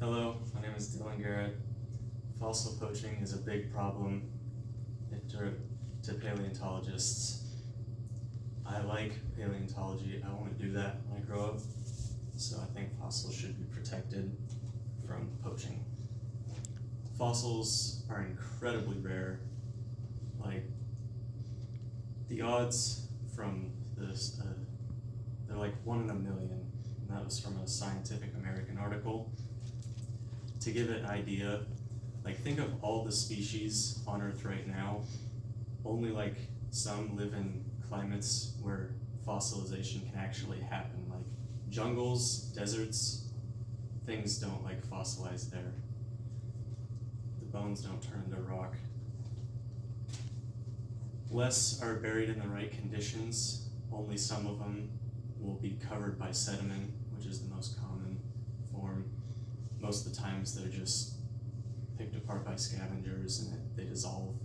Hello, my name is Garrett. Fossil poaching is a big problem to paleontologists. I like paleontology. I want to do that when I grow up, so I think fossils should be protected from poaching. Fossils are incredibly rare. Like, the odds from this, they're like 1 in a million, and that was from a Scientific American article. To give it an idea, like, think of all the species on Earth right now, only like some live in climates where fossilization can actually happen, like jungles, deserts. Things don't like fossilize there. The bones don't turn into rock. Less are buried in the right conditions. Only some of them will be covered by sediment, which is the most common form. Most of the times they're just picked apart by scavengers and they dissolve.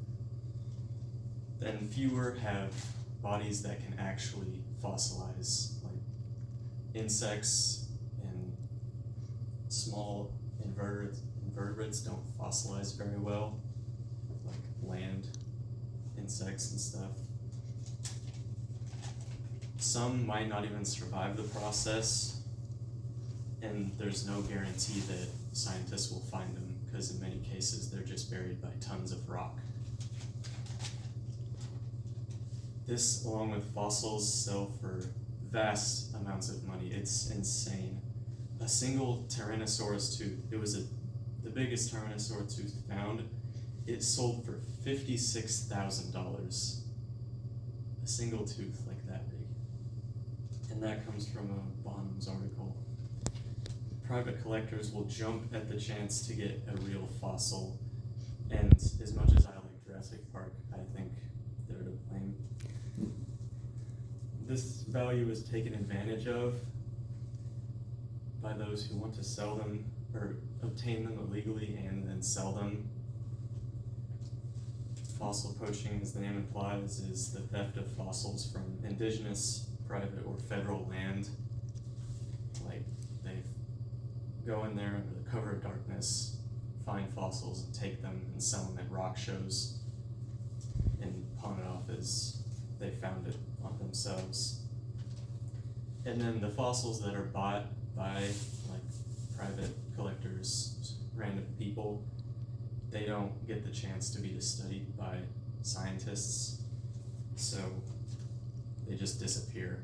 Then fewer have bodies that can actually fossilize, like insects and small invertebrates don't fossilize very well, like land insects and stuff. Some might not even survive the process, and there's no guarantee that scientists will find them, because in many cases they're just buried by tons of rock. This, along with fossils, sell for vast amounts of money. It's insane. A single Tyrannosaurus tooth, the biggest Tyrannosaurus tooth found, it sold for $56,000. A single tooth like that big. And that comes from a Bonham's article. Private collectors will jump at the chance to get a real fossil, and as much as I like Jurassic Park, I think they're to blame. This value is taken advantage of by those who want to sell them or obtain them illegally and then sell them. Fossil poaching, as the name implies, is the theft of fossils from indigenous, private, or federal land. Like, they go in there under the cover of darkness, find fossils, and take them and sell them at rock shows and pawn it off as they found it on themselves. And then the fossils that are bought by like private collectors, random people, they don't get the chance to be studied by scientists, so they just disappear.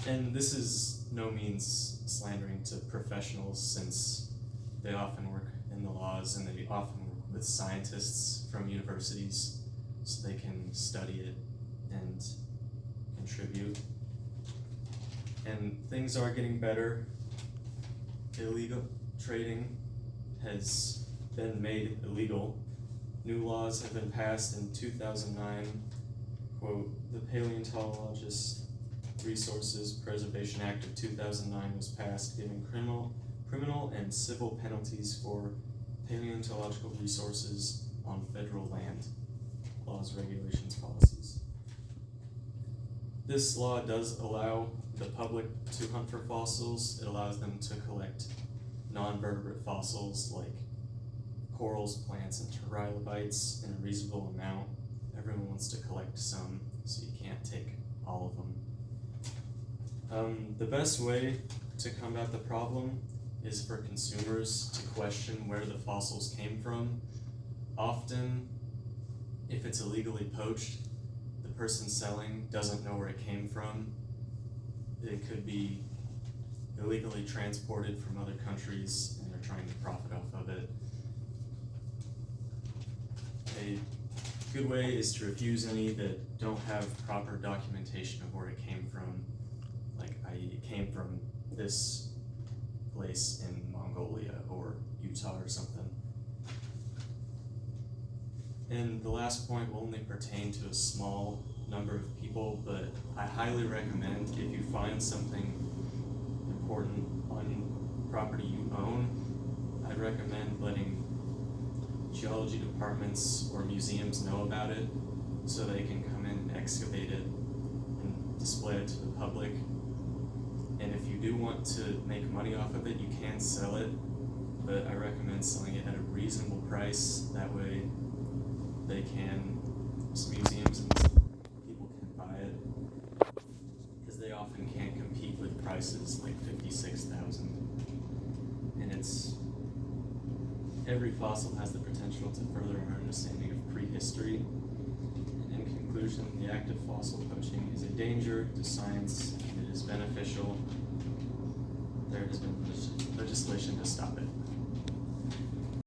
And this is no means slandering to professionals, since they often work in the laws and they often work with scientists from universities so they can study it and contribute. And things are getting better. Illegal trading has been made illegal. New laws have been passed in 2009. Quote, the Paleontologist Resources Preservation Act of 2009 was passed, giving criminal and civil penalties for paleontological resources on federal land. Laws, regulations, policies. This law does allow the public to hunt for fossils. It allows them to collect non-vertebrate fossils like corals, plants, and trilobites in a reasonable amount. Everyone wants to collect some, so you can't take all of them. The best way to combat the problem is for consumers to question where the fossils came from. Often, if it's illegally poached, the person selling doesn't know where it came from. It could be illegally transported from other countries and they're trying to profit off of it. A good way is to refuse any that don't have proper documentation of where it came from, like i.e. it came from this place in Mongolia or Utah or something. And the last point will only pertain to a small number of people, but I highly recommend, if you find something important on property you own, I'd recommend letting geology departments or museums know about it so they can come in and excavate it and display it to the public. And if you do want to make money off of it, you can sell it, but I recommend selling it at a reasonable price. That way museums and people can buy it, because they often can't compete with prices like $56,000. And every fossil has the potential to further our understanding of prehistory. In conclusion, the act of fossil poaching is a danger to science, and it is beneficial. There has been legislation to stop it.